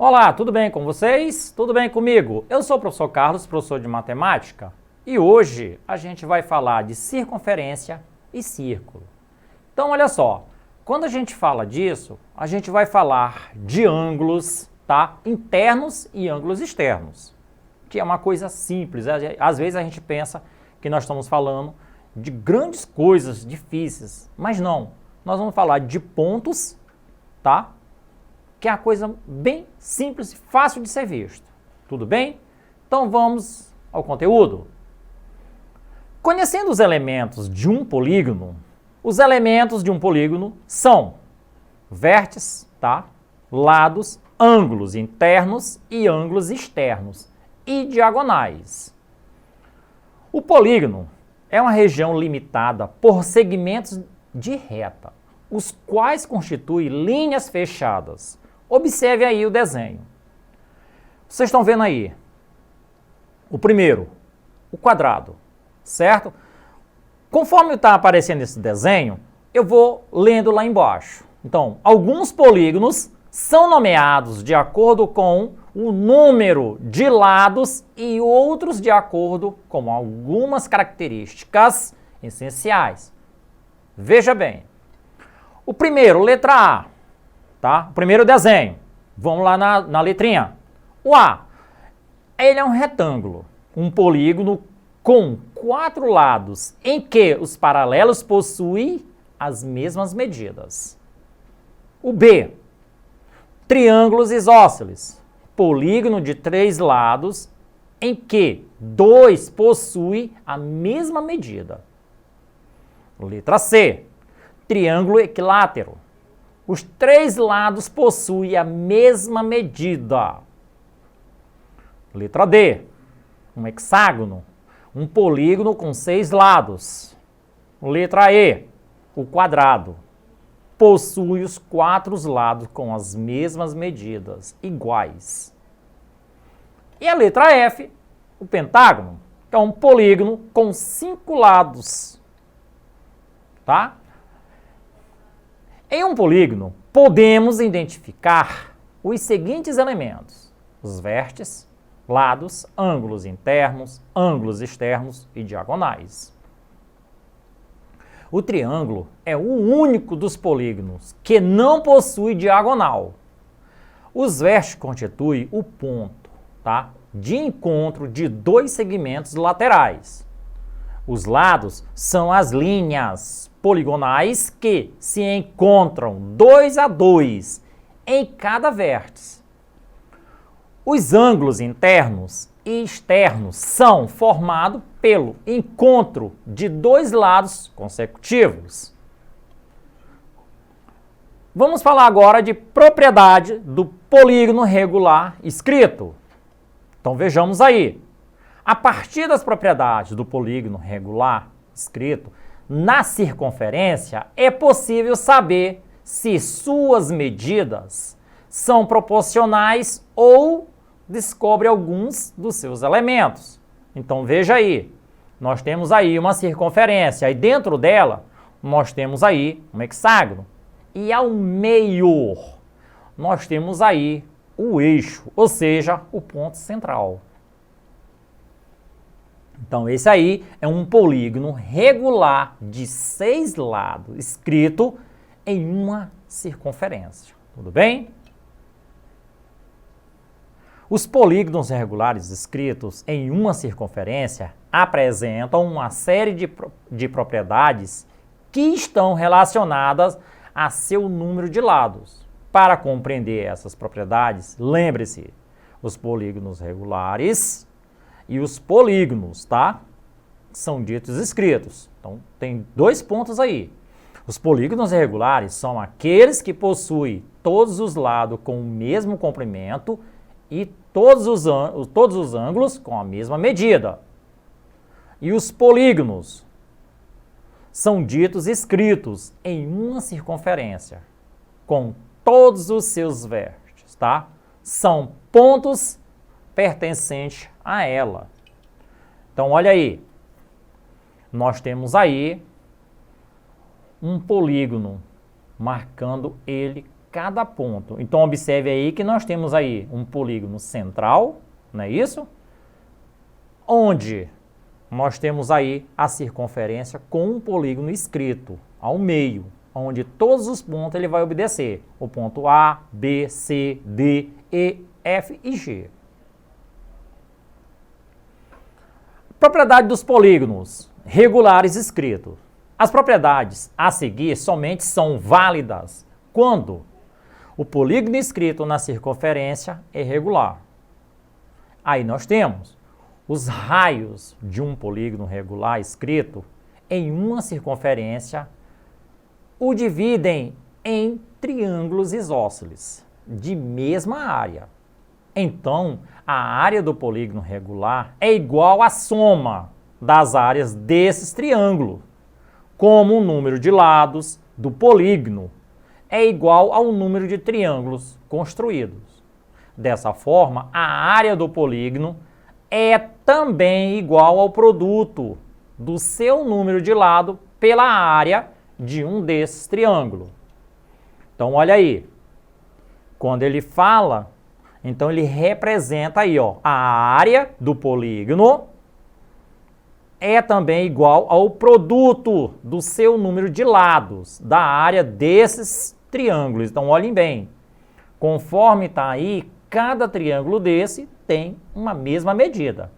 Olá, tudo bem com vocês? Tudo bem comigo? Eu sou o professor Carlos, professor de matemática, e hoje a gente vai falar de circunferência e círculo. Então, olha só, quando a gente fala disso, a gente vai falar de ângulos, tá? Internos e ângulos externos, que é uma coisa simples. Às vezes a gente pensa que nós estamos falando de grandes coisas difíceis, mas não. Nós vamos falar de pontos, tá? Que é uma coisa bem simples e fácil de ser visto. Tudo bem? Então vamos ao conteúdo. Conhecendo os elementos de um polígono, os elementos de um polígono são vértices, tá? Lados, ângulos internos e ângulos externos e diagonais. O polígono é uma região limitada por segmentos de reta, os quais constituem linhas fechadas. Observe aí o desenho. Vocês estão vendo aí o primeiro, o quadrado, certo? Conforme está aparecendo esse desenho, eu vou lendo lá embaixo. Então, alguns polígonos são nomeados de acordo com o número de lados e outros de acordo com algumas características essenciais. Veja bem. O primeiro, letra A. Tá? O primeiro desenho, vamos lá na letrinha. O A, ele é um retângulo, um polígono com 4 lados, em que os paralelos possuem as mesmas medidas. O B, triângulos isósceles, polígono de 3 lados, em que 2 possuem a mesma medida. Letra C, triângulo equilátero. Os 3 lados possuem a mesma medida. Letra D, um hexágono, um polígono com 6 lados. Letra E, o quadrado, possui os 4 lados com as mesmas medidas, iguais. E a letra F, o pentágono, que é um polígono com 5 lados. Tá? Em um polígono, podemos identificar os seguintes elementos: os vértices, lados, ângulos internos, ângulos externos e diagonais. O triângulo é o único dos polígonos que não possui diagonal. Os vértices constituem o ponto, tá? De encontro de 2 segmentos laterais. Os lados são as linhas poligonais que se encontram 2 a 2 em cada vértice. Os ângulos internos e externos são formados pelo encontro de 2 lados consecutivos. Vamos falar agora de propriedade do polígono regular escrito. Então vejamos aí. A partir das propriedades do polígono regular escrito, na circunferência é possível saber se suas medidas são proporcionais ou descobre alguns dos seus elementos. Então veja aí, nós temos aí uma circunferência e dentro dela nós temos aí um hexágono e ao meio nós temos aí o eixo, ou seja, o ponto central. Então, esse aí é um polígono regular de 6 lados, escrito em uma circunferência. Tudo bem? Os polígonos regulares escritos em uma circunferência apresentam uma série de propriedades que estão relacionadas a seu número de lados. Para compreender essas propriedades, lembre-se, os polígonos regulares e os polígonos, tá? São ditos escritos. Então, tem 2 pontos aí. Os polígonos regulares são aqueles que possuem todos os lados com o mesmo comprimento e todos os ângulos com a mesma medida. E os polígonos são ditos escritos em uma circunferência, com todos os seus vértices, tá? São pontos pertencentes a ela. Então, olha aí. Nós temos aí um polígono, marcando ele cada ponto. Então, observe aí que nós temos aí um polígono central, não é isso? Onde nós temos aí a circunferência com um polígono escrito ao meio, onde todos os pontos ele vai obedecer. O ponto A, B, C, D, E, F e G. Propriedade dos polígonos regulares escritos. As propriedades a seguir somente são válidas quando o polígono escrito na circunferência é regular. Aí nós temos os raios de um polígono regular escrito em uma circunferência o dividem em triângulos isósceles de mesma área. Então, a área do polígono regular é igual à soma das áreas desses triângulos, como o número de lados do polígono é igual ao número de triângulos construídos. Dessa forma, a área do polígono é também igual ao produto do seu número de lado pela área de um desses triângulos. Então, olha aí. Quando ele fala, então ele representa aí, ó, a área do polígono é também igual ao produto do seu número de lados da área desses triângulos. Então, olhem bem. Conforme está aí, cada triângulo desse tem uma mesma medida.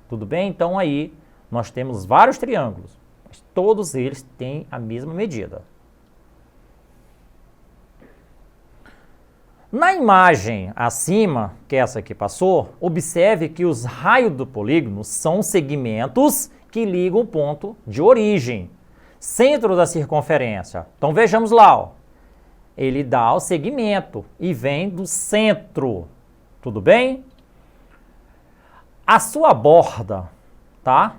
Tudo bem? Então, aí nós temos vários triângulos, mas todos eles têm a mesma medida. Na imagem acima, que essa aqui passou, observe que os raios do polígono são segmentos que ligam o ponto de origem, centro da circunferência. Então vejamos lá, ó. Ele dá o segmento e vem do centro. Tudo bem? A sua borda, tá?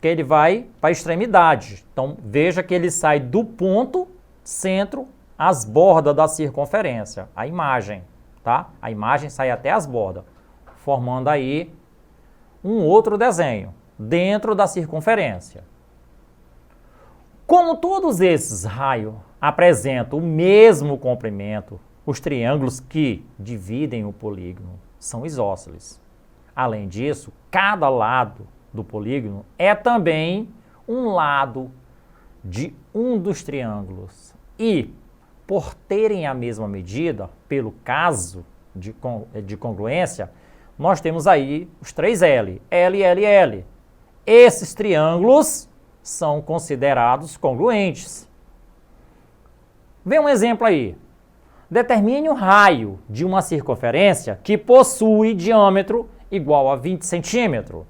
Que ele vai para a extremidade. Então veja que ele sai do ponto centro as bordas da circunferência, a imagem, tá? A imagem sai até as bordas, formando aí um outro desenho dentro da circunferência. Como todos esses raios apresentam o mesmo comprimento, os triângulos que dividem o polígono são isósceles. Além disso, cada lado do polígono é também um lado de um dos triângulos e, por terem a mesma medida, pelo caso de congruência, nós temos aí os três L, L, L, L. Esses triângulos são considerados congruentes. Vê um exemplo aí. Determine o raio de uma circunferência que possui diâmetro igual a 20 centímetros.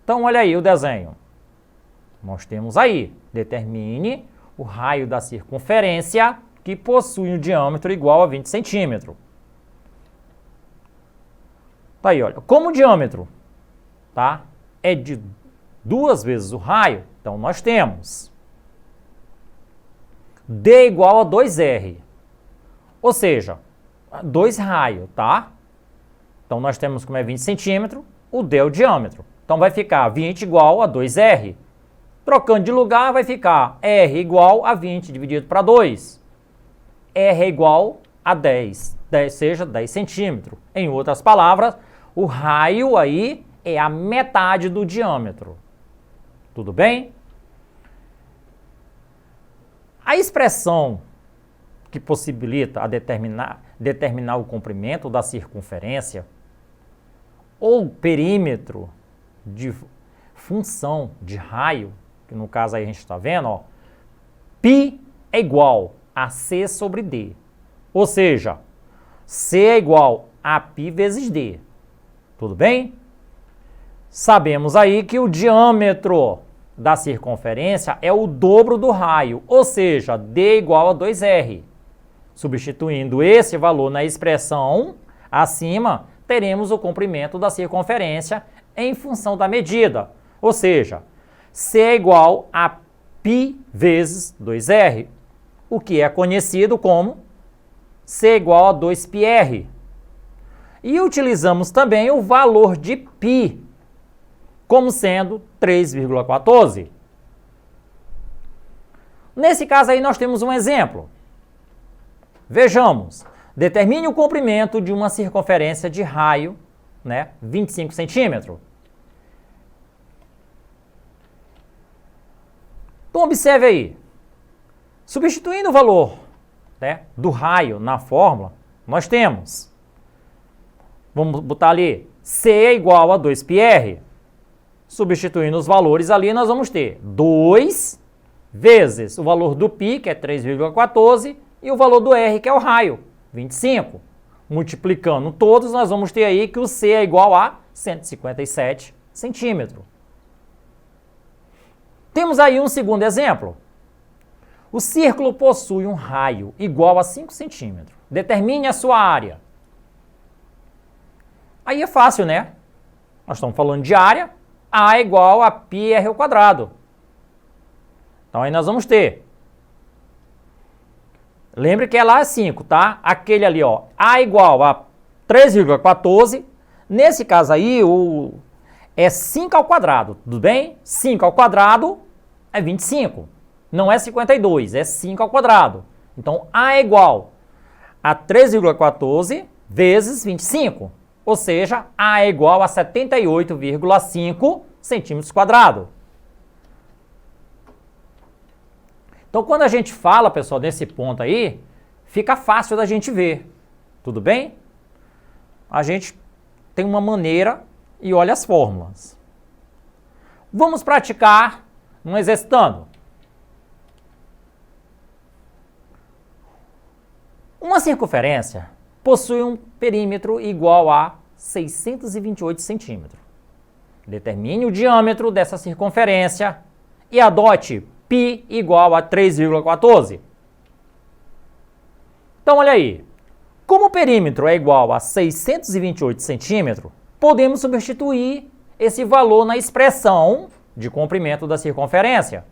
Então, olha aí o desenho. Nós temos aí, determine o raio da circunferência que possui um diâmetro igual a 20 centímetros. Tá aí, olha. Como o diâmetro, tá, é de 2 vezes o raio, então nós temos D igual a 2R. Ou seja, 2 raios, tá? Então nós temos como é 20 centímetros, o D é o diâmetro. Então vai ficar 20 igual a 2R. Trocando de lugar, vai ficar R igual a 20 dividido para 2. R é igual a 10, seja 10 centímetros. Em outras palavras, o raio aí é a metade do diâmetro. Tudo bem? A expressão que possibilita a determinar o comprimento da circunferência ou perímetro de função de raio, que no caso aí a gente está vendo, ó, π é igual a C sobre D. Ou seja, C é igual a π vezes D. Tudo bem? Sabemos aí que o diâmetro da circunferência é o dobro do raio, ou seja, D é igual a 2R. Substituindo esse valor na expressão acima, teremos o comprimento da circunferência em função da medida, ou seja, C é igual a π vezes 2R, o que é conhecido como C é igual a 2πr. E utilizamos também o valor de π como sendo 3,14. Nesse caso aí nós temos um exemplo. Vejamos. Determine o comprimento de uma circunferência de raio, né, 25 centímetros. Então, observe aí. Substituindo o valor, né, do raio na fórmula, nós temos, vamos botar ali, C é igual a 2πr. Substituindo os valores ali, nós vamos ter 2 vezes o valor do π, que é 3,14, e o valor do r, que é o raio, 25. Multiplicando todos, nós vamos ter aí que o C é igual a 157 centímetros. Temos aí um segundo exemplo. O círculo possui um raio igual a 5 centímetros. Determine a sua área. Aí é fácil, né? Nós estamos falando de área. A é igual a πr ao quadrado. Então aí nós vamos ter. Lembre que é lá 5, tá? Aquele ali, ó. A igual a 3,14. Nesse caso aí, é 5 ao quadrado, tudo bem? 5 ao quadrado é 25. Não é 52, é 5 ao quadrado. Então, A é igual a 3,14 vezes 25. Ou seja, A é igual a 78,5 centímetros quadrados. Então, quando a gente fala, pessoal, desse ponto aí, fica fácil da gente ver. Tudo bem? A gente tem uma maneira e olha as fórmulas. Vamos praticar um exercitando. Uma circunferência possui um perímetro igual a 628 centímetros. Determine o diâmetro dessa circunferência e adote π igual a 3,14. Então, olha aí. Como o perímetro é igual a 628 centímetros, podemos substituir esse valor na expressão de comprimento da circunferência.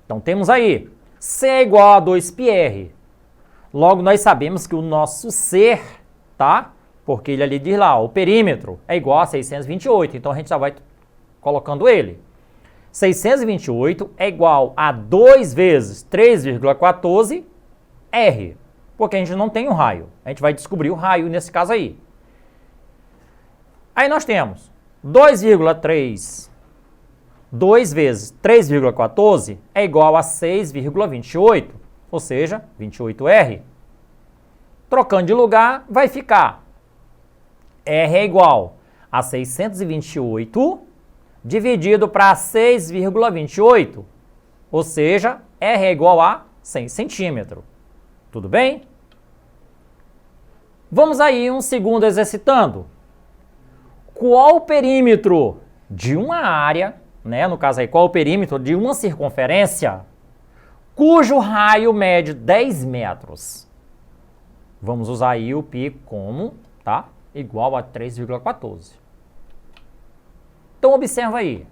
Então, temos aí C é igual a 2πr. Logo, nós sabemos que o nosso C, tá? Porque ele ali diz lá, o perímetro é igual a 628. Então, a gente já vai colocando ele. 628 é igual a 2 vezes 3,14 R. Porque a gente não tem um raio. A gente vai descobrir o raio nesse caso aí. Aí nós temos 2,3. 2 vezes 3,14 é igual a 6,28. Ou seja, 28R. Trocando de lugar, vai ficar R é igual a 628 dividido para 6,28. Ou seja, R é igual a 100 centímetros. Tudo bem? Vamos aí um segundo exercitando. Qual o perímetro de uma área, né? No caso aí, qual o perímetro de uma circunferência cujo raio mede 10 metros? Vamos usar aí o π como, tá? Igual a 3,14. Então, observa aí.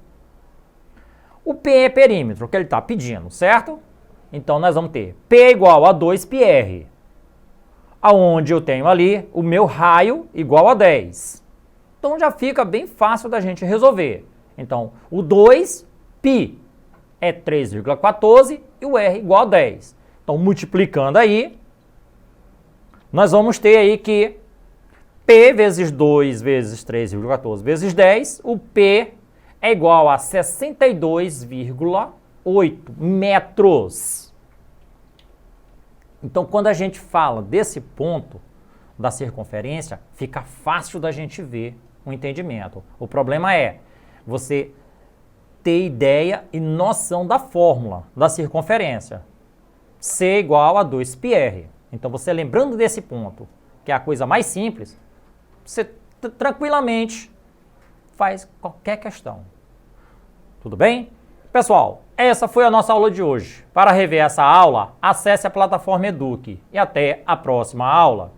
O P é perímetro que ele está pedindo, certo? Então, nós vamos ter P igual a 2πr, aonde eu tenho ali o meu raio igual a 10. Então, já fica bem fácil da gente resolver. Então, o 2π é 3,14 e o R igual a 10. Então, multiplicando aí, nós vamos ter aí que P vezes 2 vezes 3,14 vezes 10, o P é igual a 62,8 metros. Então, quando a gente fala desse ponto da circunferência, fica fácil da gente ver o entendimento. O problema é você ter ideia e noção da fórmula da circunferência. C igual a 2πr. Então, você lembrando desse ponto, que é a coisa mais simples, você tranquilamente faz qualquer questão. Tudo bem? Pessoal, essa foi a nossa aula de hoje. Para rever essa aula, acesse a plataforma Eduque e até a próxima aula.